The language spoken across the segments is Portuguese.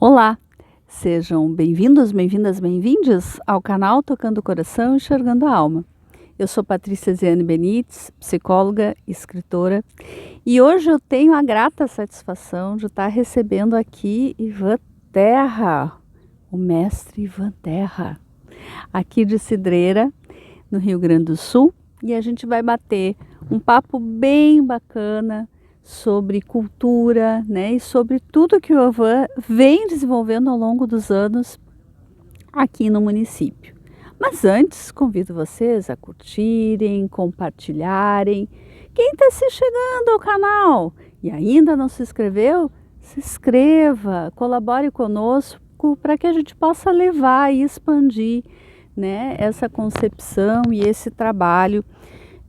Olá, sejam bem-vindos, bem-vindas, bem-vindes ao canal Tocando o Coração, Enxergando a Alma. Eu sou Patrícia Ziane Benites, psicóloga e escritora, e hoje eu tenho a grata satisfação de estar recebendo aqui Ivan Terra, o mestre Ivan Terra, aqui de Cidreira, no Rio Grande do Sul, e a gente vai bater um papo bem bacana sobre cultura, né, e sobre tudo que o Ivan vem desenvolvendo ao longo dos anos aqui no município. Mas antes, convido vocês a curtirem, compartilharem. Quem está se chegando ao canal e ainda não se inscreveu, se inscreva, colabore conosco para que a gente possa levar e expandir, né, essa concepção e esse trabalho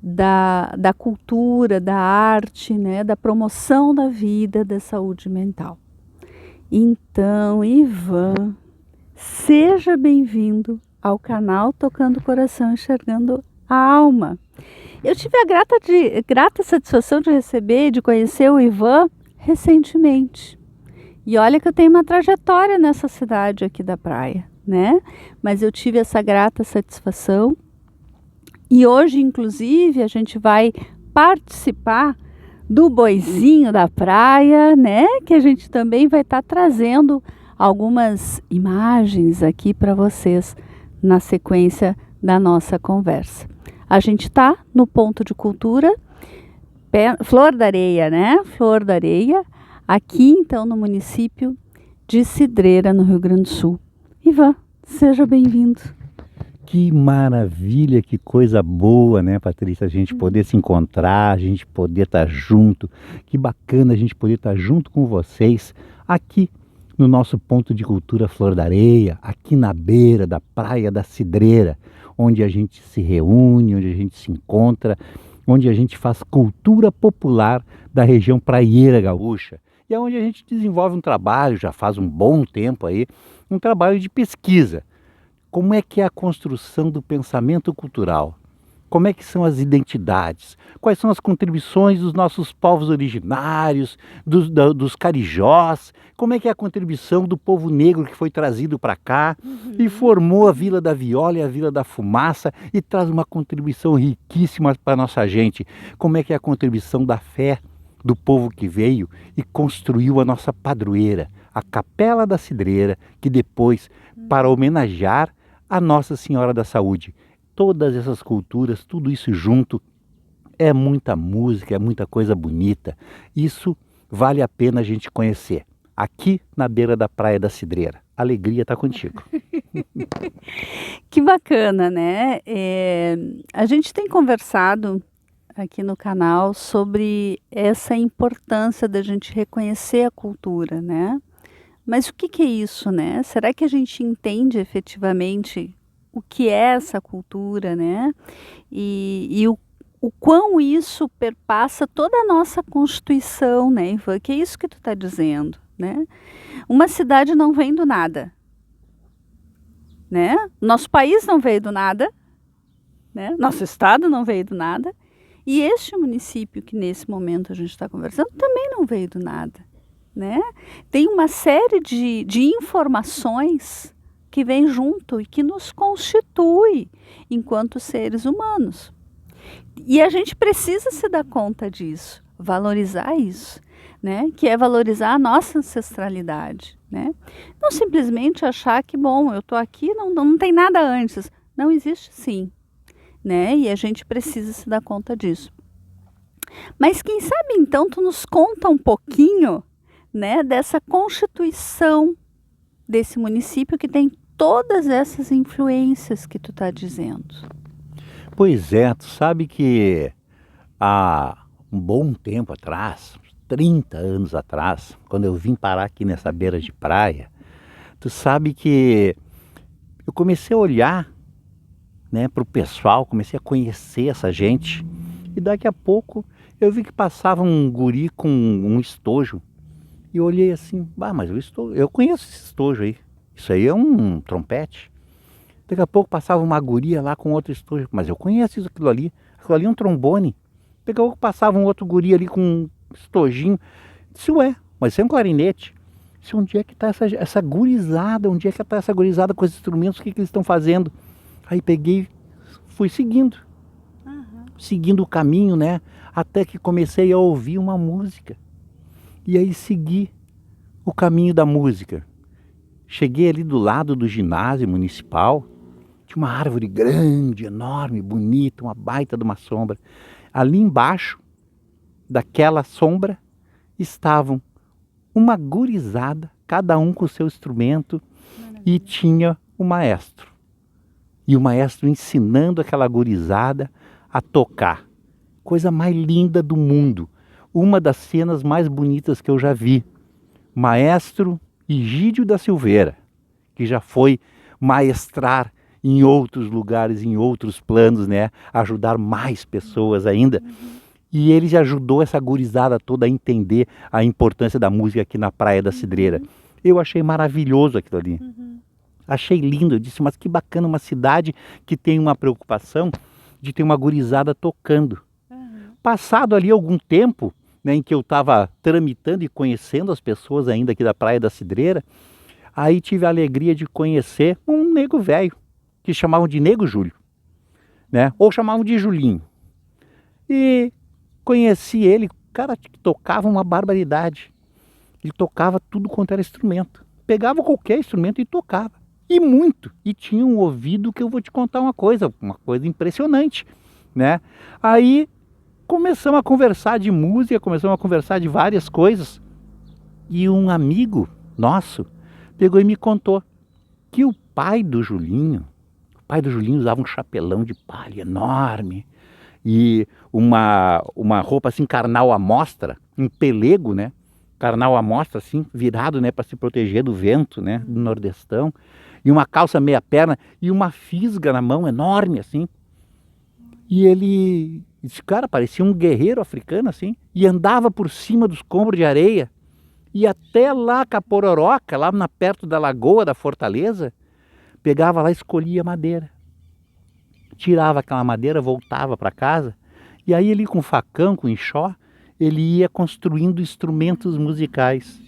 da cultura, da arte, né, da promoção da vida, da saúde mental. Então, Ivan, seja bem-vindo ao canal Tocando o Coração, Enxergando a Alma. Eu tive a grata satisfação de receber e de conhecer o Ivan recentemente. E olha que eu tenho uma trajetória nessa cidade aqui da praia, né? Mas eu tive essa grata satisfação. E hoje, inclusive, a gente vai participar do Boizinho da Praia, né? Que a gente também vai estar trazendo algumas imagens aqui para vocês na sequência da nossa conversa. A gente está no ponto de cultura Flor da Areia, né? Flor da Areia, aqui então no município de Cidreira, no Rio Grande do Sul. Ivan, seja bem-vindo. Que maravilha, que coisa boa, né, Patrícia? A gente poder se encontrar, a gente poder estar junto. Que bacana a gente poder estar junto com vocês aqui no nosso ponto de cultura Flor da Areia, aqui na beira da Praia da Cidreira, onde a gente se reúne, onde a gente se encontra, onde a gente faz cultura popular da região praieira gaúcha. E é onde a gente desenvolve um trabalho, já faz um bom tempo aí, um trabalho de pesquisa. Como é que é a construção do pensamento cultural? Como é que são as identidades? Quais são as contribuições dos nossos povos originários, dos carijós? Como é que é a contribuição do povo negro que foi trazido para cá e formou a Vila da Viola e a Vila da Fumaça e traz uma contribuição riquíssima para a nossa gente? Como é que é a contribuição da fé do povo que veio e construiu a nossa padroeira, a Capela da Cidreira, que depois, para homenagear a Nossa Senhora da Saúde. Todas essas culturas, tudo isso junto, é muita música, é muita coisa bonita. Isso vale a pena a gente conhecer. Aqui na beira da Praia da Cidreira. Alegria estar contigo. Que bacana, né? A gente tem conversado aqui no canal sobre essa importância da gente reconhecer a cultura, né? Mas o que é isso, né? Será que a gente entende efetivamente o que é essa cultura, né? E o quão isso perpassa toda a nossa Constituição, né, Ivan? Que é isso que tu está dizendo, né? Uma cidade não vem do nada, né? Nosso país não veio do nada, né? Nosso estado não veio do nada. E este município que nesse momento a gente está conversando também não veio do nada, né? Tem uma série de informações que vem junto e que nos constitui enquanto seres humanos. E a gente precisa se dar conta disso, valorizar isso, né? Que é valorizar a nossa ancestralidade, né? Não simplesmente achar que, bom, eu estou aqui, não tem nada antes. Não existe sim, né? E a gente precisa se dar conta disso. Mas quem sabe então tu nos conta um pouquinho, né, dessa constituição desse município que tem todas essas influências que tu está dizendo. Pois é, tu sabe que há um bom tempo atrás, 30 anos atrás, quando eu vim parar aqui nessa beira de praia, tu sabe que eu comecei a olhar, né, para o pessoal, comecei a conhecer essa gente e daqui a pouco eu vi que passava um guri com um estojo e eu olhei assim, mas eu conheço esse estojo aí, isso aí é um trompete. Daqui a pouco passava uma guria lá com outro estojo, mas eu conheço aquilo ali é um trombone. Daqui a pouco passava um outro guri ali com um estojinho, disse, ué, mas isso é um clarinete. Disse, onde é que está essa gurizada? Onde é que está essa gurizada com esses instrumentos? O que eles estão fazendo? Aí peguei, fui seguindo. Seguindo o caminho, né? Até que comecei a ouvir uma música. E aí segui o caminho da música. Cheguei ali do lado do ginásio municipal. Tinha uma árvore grande, enorme, bonita, uma baita de uma sombra. Ali embaixo daquela sombra estavam uma gurizada, cada um com o seu instrumento, e tinha o maestro. E o maestro ensinando aquela gurizada a tocar. Coisa mais linda do mundo. Uma das cenas mais bonitas que eu já vi. Maestro Egídio da Silveira, que já foi maestrar em outros lugares, em outros planos, né? Ajudar mais pessoas ainda. E ele ajudou essa gurizada toda a entender a importância da música aqui na Praia da Cidreira. Eu achei maravilhoso aquilo ali. Achei lindo. Eu disse, mas que bacana uma cidade que tem uma preocupação de ter uma gurizada tocando. Passado ali algum tempo, né, em que eu estava tramitando e conhecendo as pessoas ainda aqui da Praia da Cidreira, aí tive a alegria de conhecer um nego velho, que chamavam de Nego Júlio, né, ou chamavam de Julinho. E conheci ele, cara que tocava uma barbaridade. Ele tocava tudo quanto era instrumento. Pegava qualquer instrumento e tocava. E muito. E tinha um ouvido que eu vou te contar uma coisa impressionante, né? Aí começamos a conversar de música, começamos a conversar de várias coisas. E um amigo nosso pegou e me contou que o pai do Julinho usava um chapelão de palha enorme e uma roupa assim, carnal à mostra, um pelego, né? Carnal à mostra assim, virado, né, para se proteger do vento, né, do nordestão, e uma calça meia perna e uma fisga na mão enorme assim. E ele, esse cara parecia um guerreiro africano assim, e andava por cima dos escombros de areia, e até lá Capororoca, lá perto da lagoa da Fortaleza, pegava lá e escolhia madeira. Tirava aquela madeira, voltava para casa, e aí ele com facão, com enxó, ele ia construindo instrumentos musicais.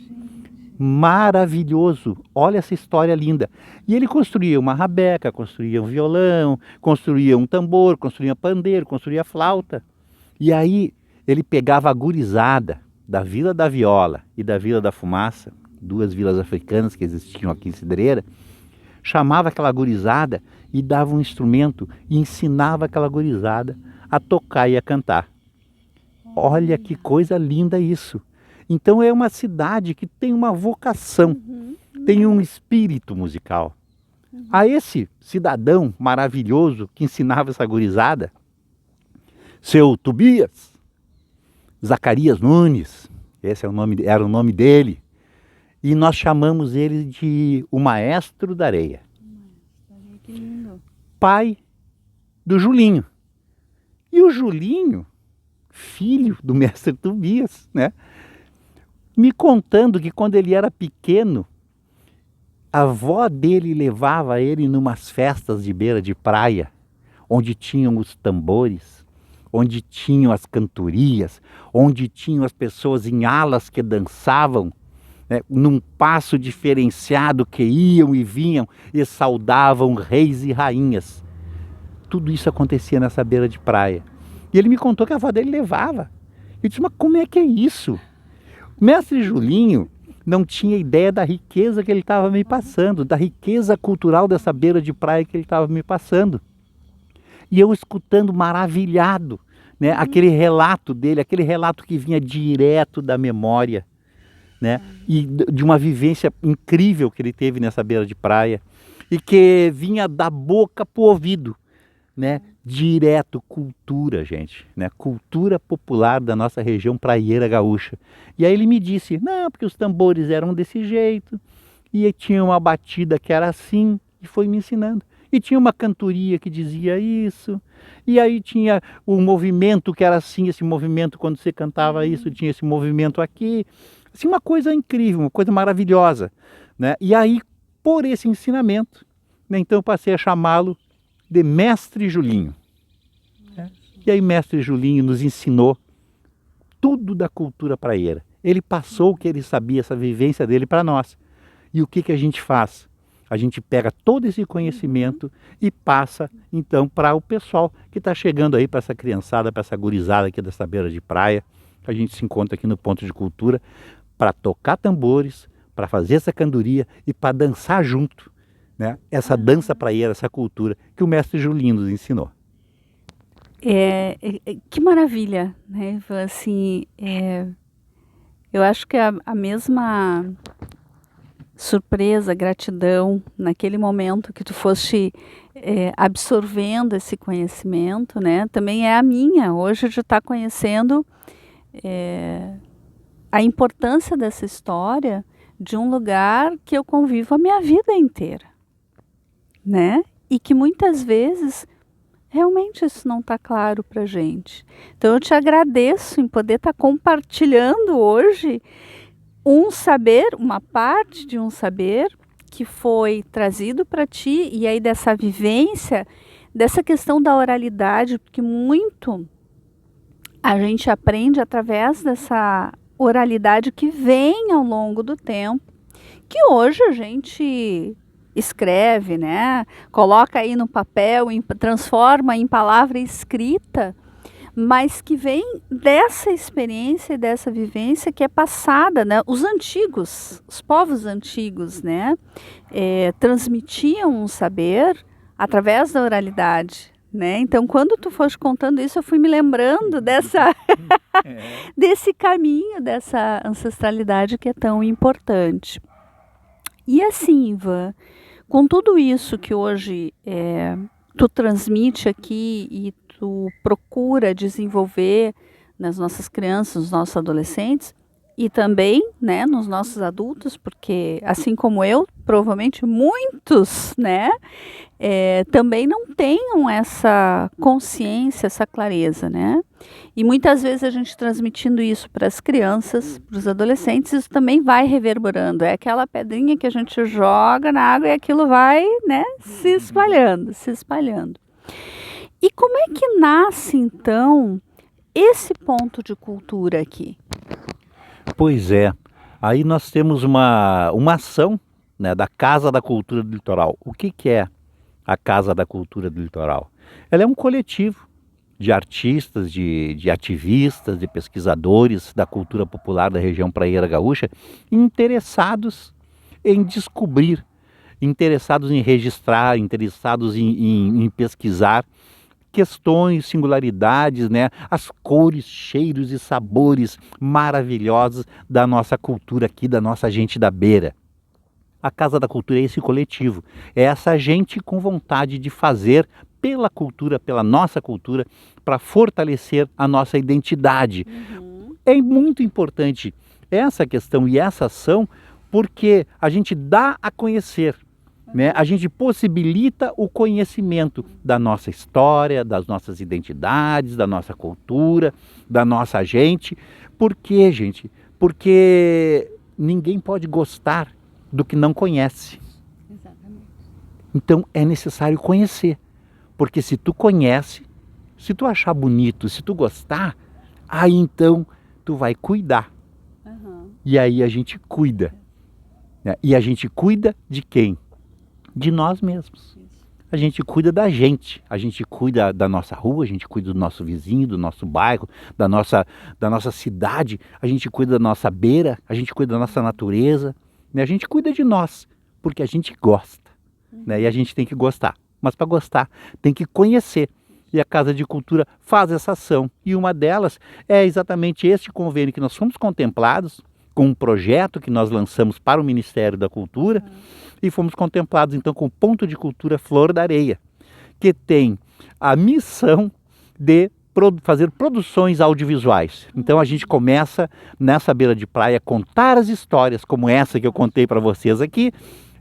Maravilhoso, olha essa história linda. E ele construía uma rabeca, construía um violão, construía um tambor, construía pandeiro, construía flauta. E aí ele pegava a gurizada da Vila da Viola e da Vila da Fumaça, duas vilas africanas que existiam aqui em Cidreira, chamava aquela gurizada e dava um instrumento e ensinava aquela gurizada a tocar e a cantar. Olha que coisa linda isso. Então é uma cidade que tem uma vocação, tem um espírito musical. A esse cidadão maravilhoso que ensinava essa gurizada, seu Tobias, Zacarias Nunes, esse era o nome dele, e nós chamamos ele de o Maestro da Areia. Que lindo. Pai do Julinho. E o Julinho, filho do mestre Tobias, né? Me contando que quando ele era pequeno, a avó dele levava ele numas festas de beira de praia, onde tinham os tambores, onde tinham as cantorias, onde tinham as pessoas em alas que dançavam, né, num passo diferenciado que iam e vinham e saudavam reis e rainhas. Tudo isso acontecia nessa beira de praia. E ele me contou que a avó dele levava. Eu disse, mas como é que é isso? O mestre Julinho não tinha ideia da riqueza que ele estava me passando, da riqueza cultural dessa beira de praia que ele estava me passando. E eu escutando maravilhado, né, aquele relato dele, aquele relato que vinha direto da memória, né, e de uma vivência incrível que ele teve nessa beira de praia e que vinha da boca para o ouvido, né, direto, cultura, gente, né, cultura popular da nossa região praieira gaúcha. E aí ele me disse, não, porque os tambores eram desse jeito, e tinha uma batida que era assim, e foi me ensinando. E tinha uma cantoria que dizia isso, e aí tinha o movimento que era assim, esse movimento quando você cantava isso, tinha esse movimento aqui, assim, uma coisa incrível, uma coisa maravilhosa, né? E aí, por esse ensinamento, né, então eu passei a chamá-lo de Mestre Julinho. E aí Mestre Julinho nos ensinou tudo da cultura praieira. Ele passou o que ele sabia, essa vivência dele para nós. E o que a gente faz? A gente pega todo esse conhecimento e passa, então, para o pessoal que está chegando aí, para essa criançada, para essa gurizada aqui dessa beira de praia. A gente se encontra aqui no Ponto de Cultura para tocar tambores, para fazer essa candoria e para dançar junto, né? Essa dança praieira, essa cultura que o mestre Julinho nos ensinou. Que maravilha, né? Assim, eu acho que a mesma surpresa, gratidão, naquele momento que tu foste absorvendo esse conhecimento, né? Também é a minha, hoje, de estar conhecendo a importância dessa história de um lugar que eu convivo a minha vida inteira, né? E que muitas vezes realmente isso não está claro para a gente. Então eu te agradeço em poder estar compartilhando hoje um saber, uma parte de um saber que foi trazido para ti, e aí dessa vivência, dessa questão da oralidade, porque muito a gente aprende através dessa oralidade que vem ao longo do tempo, que hoje a gente escreve, né? Coloca aí no papel, transforma em palavra escrita, mas que vem dessa experiência e dessa vivência que é passada, né? Os antigos, os povos antigos, né? Transmitiam um saber através da oralidade, né? Então, quando tu foste contando isso, eu fui me lembrando desse caminho, dessa ancestralidade que é tão importante. E assim, Ivan, com tudo isso que hoje tu transmite aqui e tu procura desenvolver nas nossas crianças, nos nossos adolescentes e também, né, nos nossos adultos, porque assim como eu, provavelmente muitos, né, também não tenham essa consciência, essa clareza, né? E muitas vezes a gente transmitindo isso para as crianças, para os adolescentes, isso também vai reverberando. É aquela pedrinha que a gente joga na água e aquilo vai, né, se espalhando, se espalhando. E como é que nasce, então, esse ponto de cultura aqui? Pois é, aí nós temos uma ação, né, da Casa da Cultura do Litoral. O que é a Casa da Cultura do Litoral? Ela é um coletivo de artistas, de ativistas, de pesquisadores da cultura popular da região praieira gaúcha, interessados em descobrir, interessados em registrar, interessados em pesquisar questões, singularidades, né? As cores, cheiros e sabores maravilhosos da nossa cultura aqui, da nossa gente da beira. A Casa da Cultura é esse coletivo, é essa gente com vontade de fazer pela cultura, pela nossa cultura, para fortalecer a nossa identidade. É muito importante essa questão e essa ação, porque a gente dá a conhecer, né? A gente possibilita o conhecimento da nossa história, das nossas identidades, da nossa cultura, da nossa gente. Por quê, gente? Porque ninguém pode gostar do que não conhece. Exatamente. Então é necessário conhecer, porque se tu conhece, se tu achar bonito, se tu gostar, aí então tu vai cuidar. E aí a gente cuida, né? E a gente cuida de quem? De nós mesmos. A gente cuida da gente, a gente cuida da nossa rua, a gente cuida do nosso vizinho, do nosso bairro, da nossa cidade, a gente cuida da nossa beira, a gente cuida da nossa natureza, né? A gente cuida de nós, porque a gente gosta, né? E a gente tem que gostar, mas para gostar tem que conhecer. E a Casa de Cultura faz essa ação, e uma delas é exatamente este convênio que nós fomos contemplados com um projeto que nós lançamos para o Ministério da Cultura, e fomos contemplados então com o Ponto de Cultura Flor da Areia, que tem a missão de fazer produções audiovisuais. Então a gente começa nessa beira de praia a contar as histórias como essa que eu contei para vocês aqui,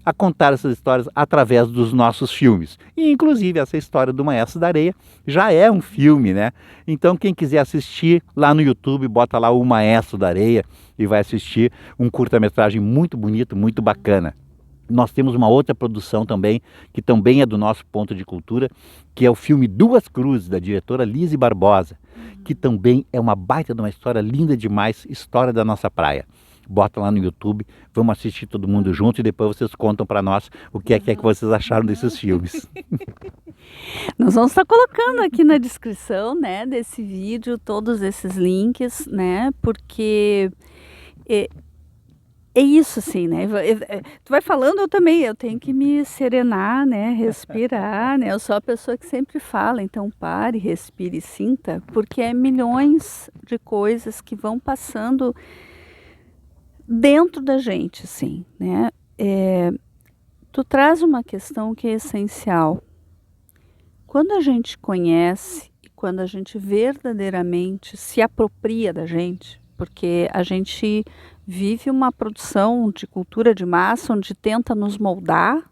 a contar essas histórias através dos nossos filmes. E inclusive essa história do Maestro da Areia já é um filme, né? Então quem quiser assistir lá no YouTube, bota lá o Maestro da Areia e vai assistir um curta-metragem muito bonito, muito bacana. Nós temos uma outra produção também, que também é do nosso ponto de cultura, que é o filme Duas Cruzes, da diretora Lise Barbosa, que também é uma baita de uma história linda demais, história da nossa praia. Bota lá no YouTube, vamos assistir todo mundo junto e depois vocês contam para nós o que é que vocês acharam desses filmes. Nós vamos estar colocando aqui na descrição, né, desse vídeo todos esses links, né, porque é isso assim, né, tu vai falando, eu tenho que me serenar, né, respirar, né, eu sou a pessoa que sempre fala, então pare, respire e sinta, porque é milhões de coisas que vão passando dentro da gente, assim, né, tu traz uma questão que é essencial. Quando a gente conhece e quando a gente verdadeiramente se apropria da gente, porque a gente vive uma produção de cultura de massa onde tenta nos moldar,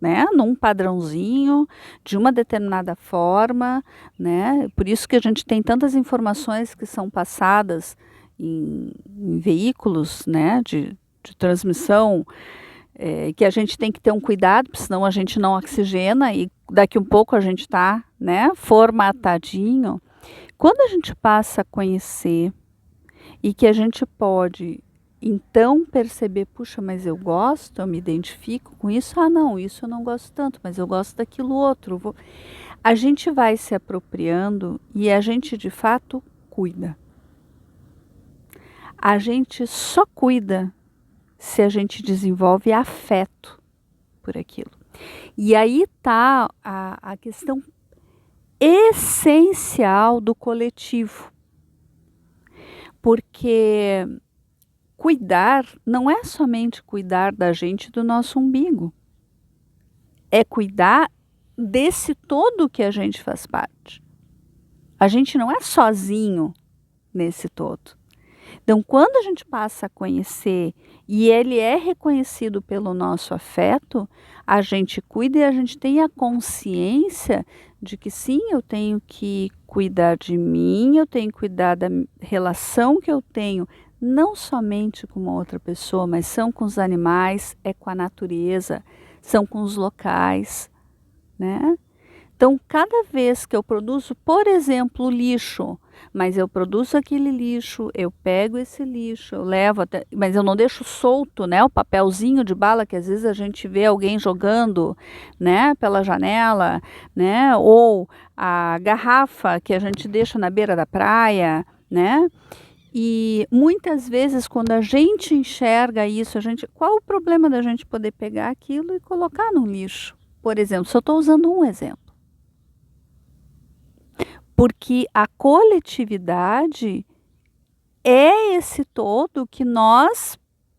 né, num padrãozinho, de uma determinada forma, né, por isso que a gente tem tantas informações que são passadas em veículos, né, de transmissão, que a gente tem que ter um cuidado, porque senão a gente não oxigena e daqui um pouco a gente está, né, formatadinho. Quando a gente passa a conhecer e que a gente pode então perceber, puxa, mas eu gosto, eu me identifico com isso, ah não, isso eu não gosto tanto, mas eu gosto daquilo outro. A gente vai se apropriando e a gente de fato cuida. A gente só cuida se a gente desenvolve afeto por aquilo. E aí está a questão essencial do coletivo. Porque cuidar não é somente cuidar da gente e do nosso umbigo. É cuidar desse todo que a gente faz parte. A gente não é sozinho nesse todo. Então, quando a gente passa a conhecer e ele é reconhecido pelo nosso afeto, a gente cuida e a gente tem a consciência de que sim, eu tenho que cuidar de mim, eu tenho que cuidar da relação que eu tenho, não somente com uma outra pessoa, mas são com os animais, é com a natureza, são com os locais, né? Então, cada vez que eu produzo, por exemplo, lixo, mas eu produzo aquele lixo, eu pego esse lixo, eu levo até, mas eu não deixo solto, né, o papelzinho de bala que às vezes a gente vê alguém jogando, né, pela janela, né, ou a garrafa que a gente deixa na beira da praia, né? E muitas vezes quando a gente enxerga isso, qual o problema da gente poder pegar aquilo e colocar no lixo? Por exemplo, só estou usando um exemplo. Porque a coletividade é esse todo que nós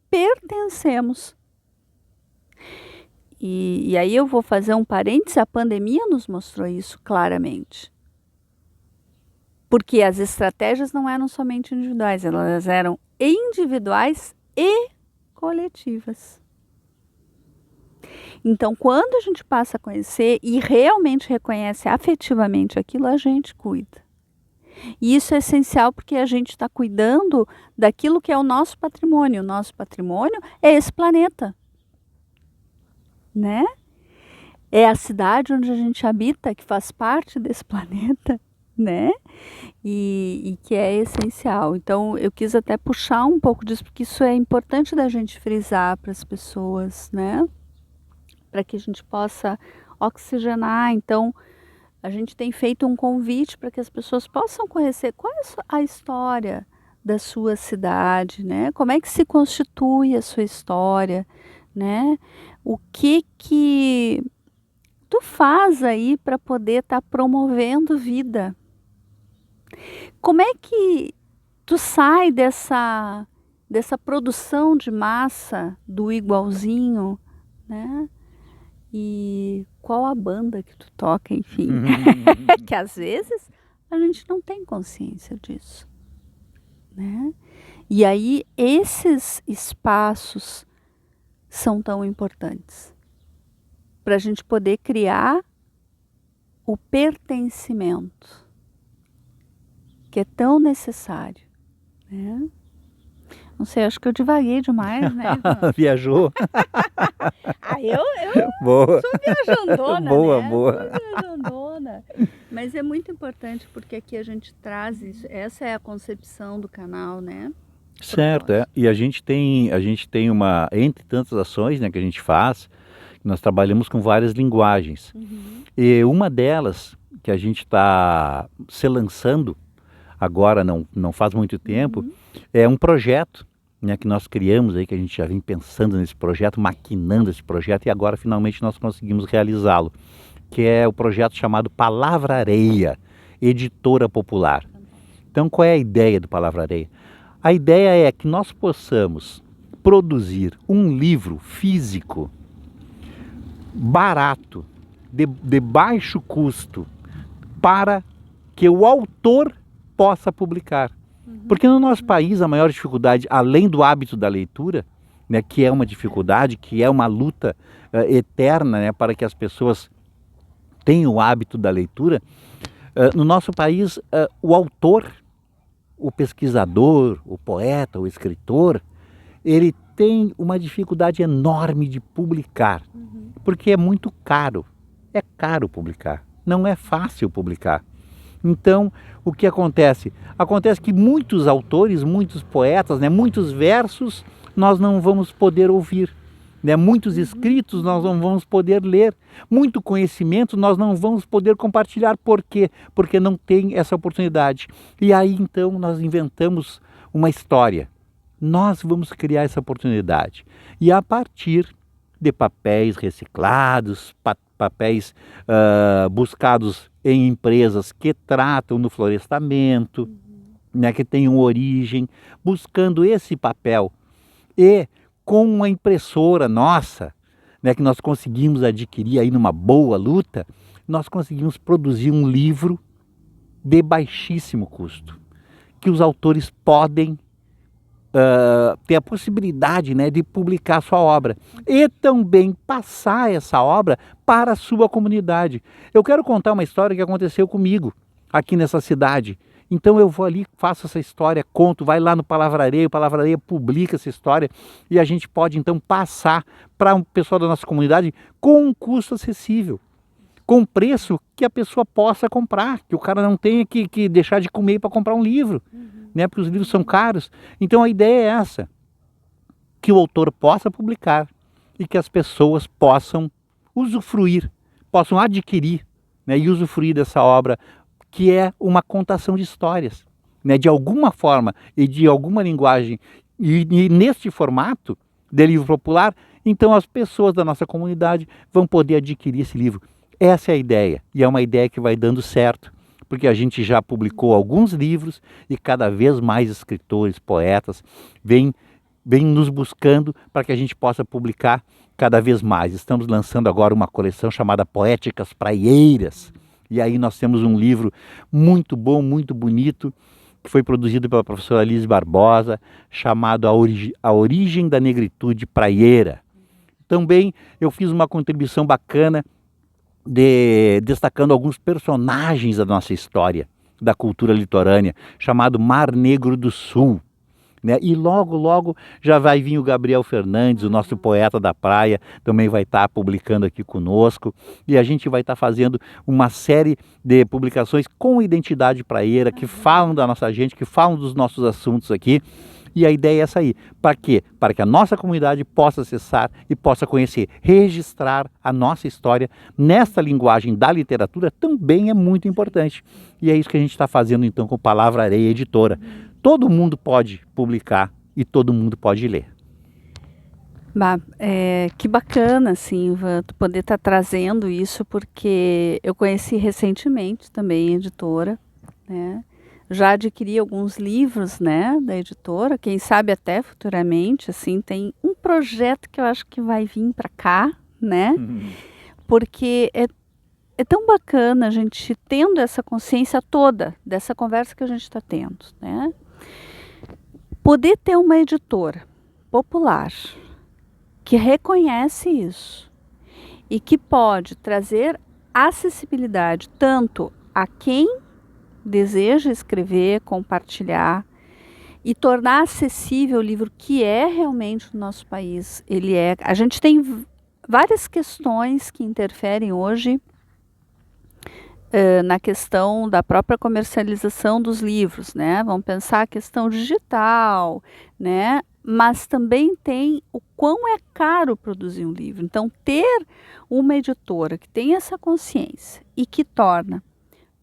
pertencemos. E aí eu vou fazer um parêntese, a pandemia nos mostrou isso claramente. Porque as estratégias não eram somente individuais, elas eram individuais e coletivas. Então, quando a gente passa a conhecer e realmente reconhece afetivamente aquilo, a gente cuida. E isso é essencial porque a gente está cuidando daquilo que é o nosso patrimônio. O nosso patrimônio é esse planeta, né? É a cidade onde a gente habita, que faz parte desse planeta, né? E que é essencial. Então, eu quis até puxar um pouco disso, porque isso é importante da gente frisar para as pessoas, né? Para que a gente possa oxigenar. Então, a gente tem feito um convite para que as pessoas possam conhecer qual é a história da sua cidade, né? Como é que se constitui a sua história, né? O que tu faz aí para poder estar promovendo vida? Como é que tu sai dessa produção de massa do igualzinho, né? E qual a banda que tu toca, enfim. Que às vezes a gente não tem consciência disso, né? E aí esses espaços são tão importantes para a gente poder criar o pertencimento, que é tão necessário, né? Não sei, acho que eu divaguei demais, né? Viajou. eu Boa. sou viajandona, Boa, né? boa. Sou viajandona. Mas é muito importante porque aqui a gente traz isso. Essa é a concepção do canal, né? Certo, é. E a gente tem uma, entre tantas ações, né, que a gente faz, nós trabalhamos com várias linguagens. E uma delas, que a gente está se lançando agora, não faz muito tempo, é um projeto, né, que nós criamos aí, que a gente já vem pensando nesse projeto, maquinando esse projeto, e agora finalmente nós conseguimos realizá-lo, que é o projeto chamado Palavra Areia, Editora Popular. Então, qual é a ideia do Palavra Areia? A ideia é que nós possamos produzir um livro físico barato, de baixo custo, para que o autor possa publicar. Porque no nosso país a maior dificuldade, além do hábito da leitura, né, que é uma dificuldade, que é uma luta eterna, né, para que as pessoas tenham o hábito da leitura, no nosso país o autor, o pesquisador, o poeta, o escritor, ele tem uma dificuldade enorme de publicar, porque é muito caro. É caro publicar, não é fácil publicar. Então, o que acontece? Acontece que muitos autores, muitos poetas, né, muitos versos nós não vamos poder ouvir. Né? Muitos escritos nós não vamos poder ler. Muito conhecimento nós não vamos poder compartilhar. Por quê? Porque não tem essa oportunidade. E aí, então, nós inventamos uma história. Nós vamos criar essa oportunidade. E a partir de papéis reciclados, papéis buscados em empresas que tratam no florestamento, né, que tenham origem, buscando esse papel. E com uma impressora nossa, né, que nós conseguimos adquirir aí numa boa luta, nós conseguimos produzir um livro de baixíssimo custo, que os autores podem ter a possibilidade, né, de publicar a sua obra e também passar essa obra para a sua comunidade. Eu quero contar uma história que aconteceu comigo aqui nessa cidade. Então eu vou ali, faço essa história, conto, vai lá no Palavra Areia, o Palavra Areia publica essa história e a gente pode então passar para um pessoal da nossa comunidade com um custo acessível, com preço que a pessoa possa comprar, que o cara não tenha que deixar de comer para comprar um livro, né? Porque os livros são caros. Então a ideia é essa, que o autor possa publicar e que as pessoas possam usufruir, possam adquirir, né, e usufruir dessa obra, que é uma contação de histórias, né, de alguma forma e de alguma linguagem, e neste formato de livro popular, então as pessoas da nossa comunidade vão poder adquirir esse livro. Essa é a ideia, e é uma ideia que vai dando certo, porque a gente já publicou alguns livros e cada vez mais escritores, poetas, vêm nos buscando para que a gente possa publicar cada vez mais. Estamos lançando agora uma coleção chamada Poéticas Praieiras, e aí nós temos um livro muito bom, muito bonito, que foi produzido pela professora Alice Barbosa, chamado A Origem da Negritude Praieira. Também eu fiz uma contribuição bacana destacando alguns personagens da nossa história, da cultura litorânea, chamado Mar Negro do Sul. Né? E logo, logo já vai vir o Gabriel Fernandes, o nosso poeta da praia, também vai estar publicando aqui conosco. E a gente vai estar fazendo uma série de publicações com identidade praieira, que falam da nossa gente, que falam dos nossos assuntos aqui. E a ideia é essa aí. Para quê? Para que a nossa comunidade possa acessar e possa conhecer, registrar a nossa história nessa linguagem da literatura também é muito importante. E é isso que a gente está fazendo então com Palavra Areia Editora. Todo mundo pode publicar e todo mundo pode ler. Bah, que bacana, assim, tu poder estar trazendo isso, porque eu conheci recentemente também a editora, né? Já adquiri alguns livros, né, da editora, quem sabe até futuramente, assim, tem um projeto que eu acho que vai vir para cá, né? Porque é tão bacana a gente tendo essa consciência toda dessa conversa que a gente está tendo, né? Poder ter uma editora popular que reconhece isso e que pode trazer acessibilidade tanto a quem deseja escrever, compartilhar e tornar acessível o livro, que é realmente no nosso país. A gente tem várias questões que interferem hoje na questão da própria comercialização dos livros, né? Vamos pensar a questão digital, né? Mas também tem o quão é caro produzir um livro. Então, ter uma editora que tem essa consciência e que torna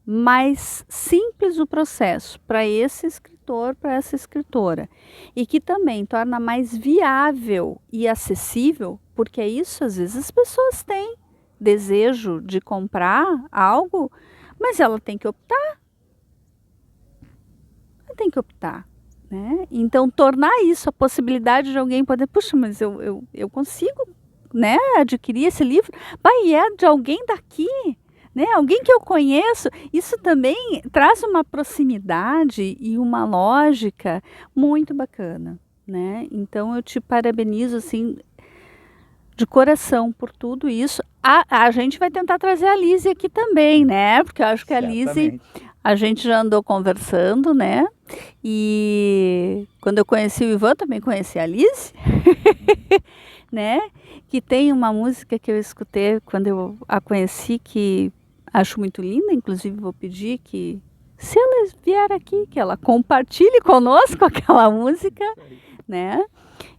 mais simples o processo para esse escritor, para essa escritora, e que também torna mais viável e acessível, porque é isso, às vezes as pessoas têm desejo de comprar algo, mas ela tem que optar. Ela tem que optar, né? Então, tornar isso a possibilidade de alguém poder, puxa, mas eu consigo, né, adquirir esse livro, e é de alguém daqui, né? Alguém que eu conheço. Isso também traz uma proximidade e uma lógica muito bacana, né? Então, eu te parabenizo, assim, de coração por tudo isso. A gente vai tentar trazer a Lise aqui também, né? Porque eu acho que a Lise, a gente já andou conversando, né? E quando eu conheci o Ivan, também conheci a Lise, né? Que tem uma música que eu escutei quando eu a conheci, que acho muito linda. Inclusive vou pedir que, se ela vier aqui, que ela compartilhe conosco aquela música, né?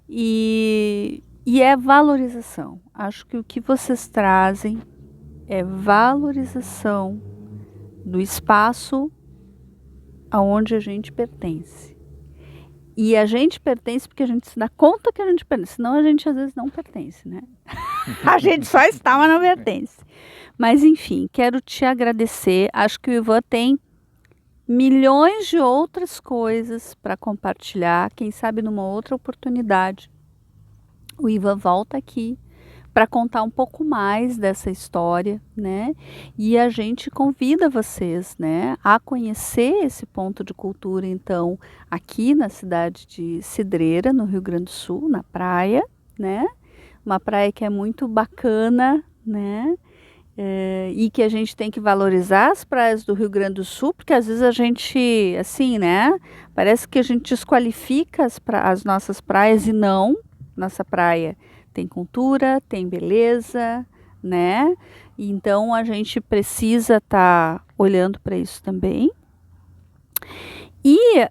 E é valorização. Acho que o que vocês trazem é valorização do espaço aonde a gente pertence. E a gente pertence porque a gente se dá conta que a gente pertence. Senão a gente às vezes não pertence, né? A gente só está, mas não pertence. Mas enfim, quero te agradecer. Acho que o Ivan tem milhões de outras coisas para compartilhar. Quem sabe numa outra oportunidade o Ivan volta aqui para contar um pouco mais dessa história, né? E a gente convida vocês, né, a conhecer esse ponto de cultura, então, aqui na cidade de Cidreira, no Rio Grande do Sul, na praia, né? Uma praia que é muito bacana, né? E que a gente tem que valorizar as praias do Rio Grande do Sul, porque às vezes a gente, assim, né? Parece que a gente desqualifica as nossas praias, e não. Nossa praia tem cultura, tem beleza, né? Então a gente precisa estar olhando para isso também. E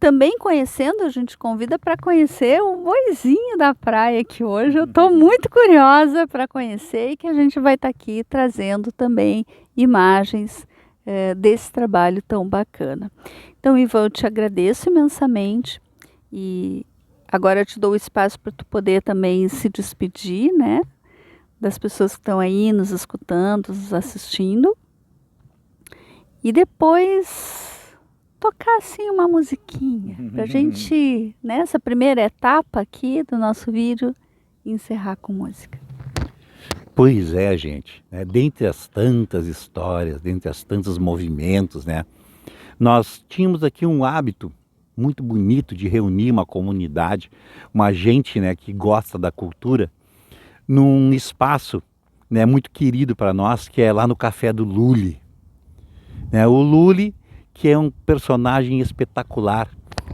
também conhecendo, a gente convida para conhecer o boizinho da praia, que hoje eu estou muito curiosa para conhecer, e que a gente vai estar aqui trazendo também imagens desse trabalho tão bacana. Então, Ivan, eu te agradeço imensamente, e agora eu te dou o espaço para tu poder também se despedir, né, das pessoas que estão aí nos escutando, nos assistindo. E depois tocar assim uma musiquinha pra gente, nessa primeira etapa aqui do nosso vídeo, encerrar com música. Pois é, gente, né? Dentre as tantas histórias, dentre as tantos movimentos, né? Nós tínhamos aqui um hábito muito bonito de reunir uma comunidade, uma gente, né, que gosta da cultura, num espaço, né, muito querido para nós, que é lá no Café do Lully, né? O Lully, que é um personagem espetacular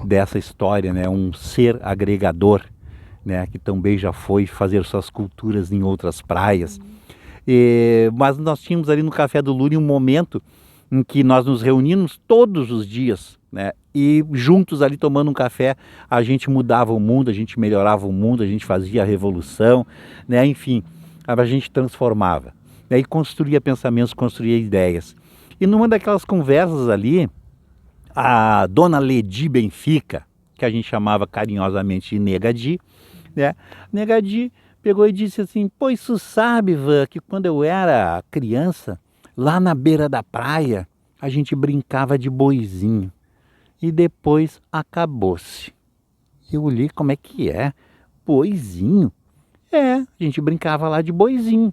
dessa história, né? Um ser agregador, né? Que também já foi fazer suas culturas em outras praias. Mas nós tínhamos ali no Café do Lully um momento em que nós nos reuníamos todos os dias, né? E juntos ali tomando um café, a gente mudava o mundo, a gente melhorava o mundo, a gente fazia a revolução, né? Enfim, a gente transformava, né? E construía pensamentos, construía ideias. E numa daquelas conversas ali, a dona Ledi Benfica, que a gente chamava carinhosamente de Nega Di, né? Nega Di pegou e disse assim: pois tu sabe, Ivan, que quando eu era criança, lá na beira da praia, a gente brincava de boizinho. E depois acabou-se. Eu olhei, como é que é? Boizinho? É, a gente brincava lá de boizinho.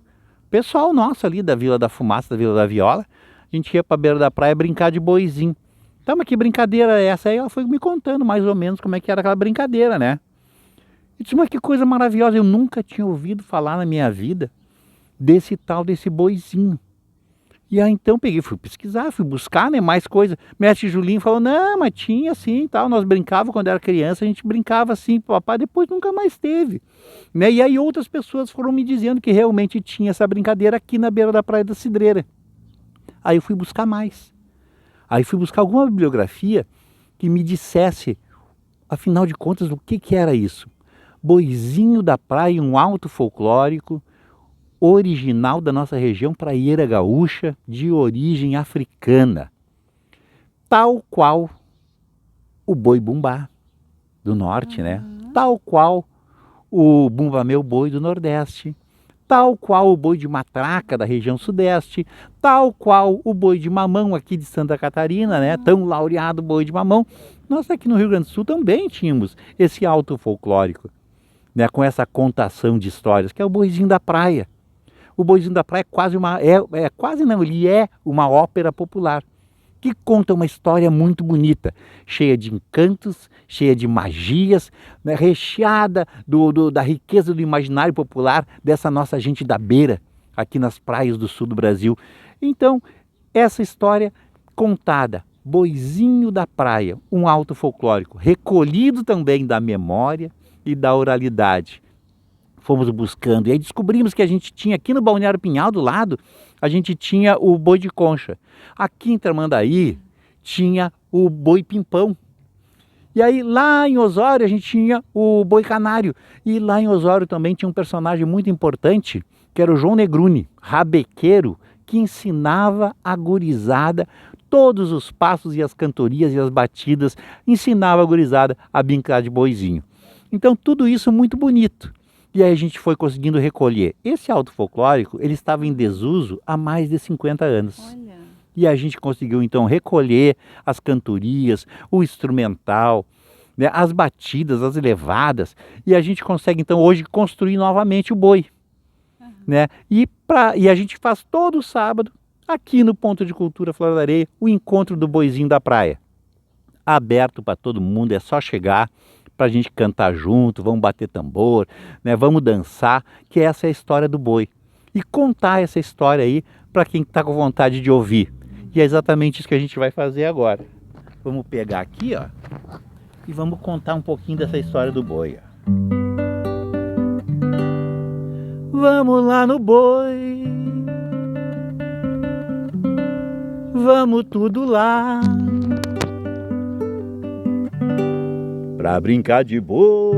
Pessoal nosso ali da Vila da Fumaça, da Vila da Viola, a gente ia para a beira da praia brincar de boizinho. Tá, mas que brincadeira é essa? Aí ela foi me contando mais ou menos como é que era aquela brincadeira, né? Eu disse, mas que coisa maravilhosa, eu nunca tinha ouvido falar na minha vida desse boizinho. E aí então peguei, fui pesquisar, fui buscar, né, mais coisa. Mestre Julinho falou, não, mas tinha assim e tal, nós brincávamos quando era criança, a gente brincava assim, papai, depois nunca mais teve. Né? E aí outras pessoas foram me dizendo que realmente tinha essa brincadeira aqui na beira da Praia da Cidreira. Aí eu fui buscar mais. Aí fui buscar alguma bibliografia que me dissesse, afinal de contas, o que era isso. Boizinho da Praia, um alto folclórico, original da nossa região praieira gaúcha, de origem africana, tal qual o boi bumbá do norte, né? Tal qual o bumba meu boi do nordeste, tal qual o boi de matraca da região sudeste, tal qual o boi de mamão aqui de Santa Catarina, né? Tão laureado boi de mamão. Nós aqui no Rio Grande do Sul também tínhamos esse alto folclórico, né? Com essa contação de histórias, que é o boizinho da praia. O Boizinho da Praia é quase ele é uma ópera popular que conta uma história muito bonita, cheia de encantos, cheia de magias, né, recheada da riqueza do imaginário popular dessa nossa gente da beira, aqui nas praias do sul do Brasil. Então, essa história contada, Boizinho da Praia, um alto folclórico, recolhido também da memória e da oralidade. Fomos buscando e aí descobrimos que a gente tinha aqui no Balneário Pinhal do lado, a gente tinha o boi de concha. Aqui em Tramandaí tinha o boi pimpão. E aí lá em Osório a gente tinha o boi canário. E lá em Osório também tinha um personagem muito importante, que era o João Negruni, rabequeiro, que ensinava a gurizada todos os passos e as cantorias e as batidas, ensinava a gurizada a brincar de boizinho. Então tudo isso muito bonito. E aí a gente foi conseguindo recolher. Esse alto folclórico, ele estava em desuso há mais de 50 anos. Olha. E a gente conseguiu então recolher as cantorias, o instrumental, né, as batidas, as levadas. E a gente consegue então hoje construir novamente o boi. Né? E a gente faz todo sábado, aqui no Ponto de Cultura Flora da Areia, o encontro do Boizinho da Praia. Aberto para todo mundo, é só chegar para a gente cantar junto, vamos bater tambor, né? Vamos dançar, que essa é a história do boi. E contar essa história aí para quem está com vontade de ouvir. E é exatamente isso que a gente vai fazer agora. Vamos pegar aqui, ó, e vamos contar um pouquinho dessa história do boi. Ó. Vamos lá no boi, vamos tudo lá. Pra brincar de boi,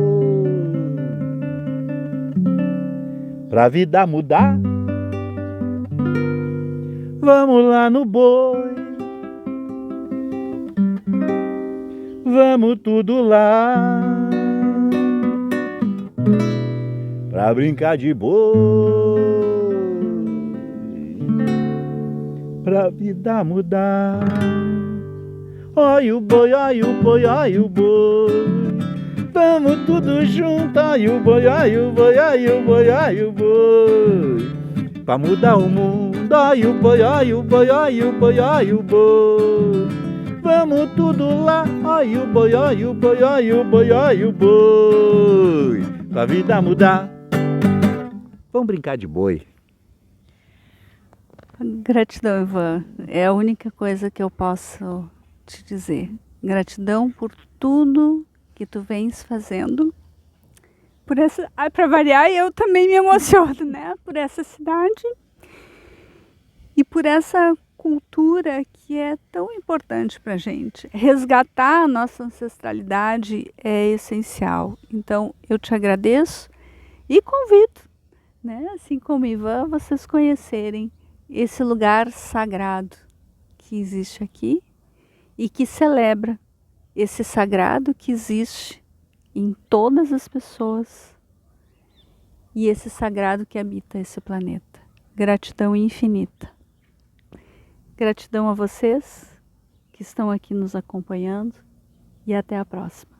pra vida mudar. Vamos lá no boi, vamos tudo lá. Pra brincar de boi, pra vida mudar. Ai o boi, ai o boi, ai o boi. Vamos tudo junto, ai o boi, ai o boi, ai o boi, ai o boi. Pra mudar o mundo, ai o boi, ai o boi, ai o boi, ai o boi. Vamos tudo lá, ai o boi, ai o boi, ai o boi, ai o boi. Pra vida mudar. Vamos brincar de boi. Gratidão, Ivan. É a única coisa que eu posso te dizer. Gratidão por tudo que tu vens fazendo. Por essa, para variar, eu também me emociono, né? Por essa cidade e por essa cultura que é tão importante para a gente. Resgatar a nossa ancestralidade é essencial. Então, eu te agradeço e convido, né? Assim como Ivan, vocês conhecerem esse lugar sagrado que existe aqui e que celebra esse sagrado que existe em todas as pessoas e esse sagrado que habita esse planeta. Gratidão infinita. Gratidão a vocês que estão aqui nos acompanhando e até a próxima.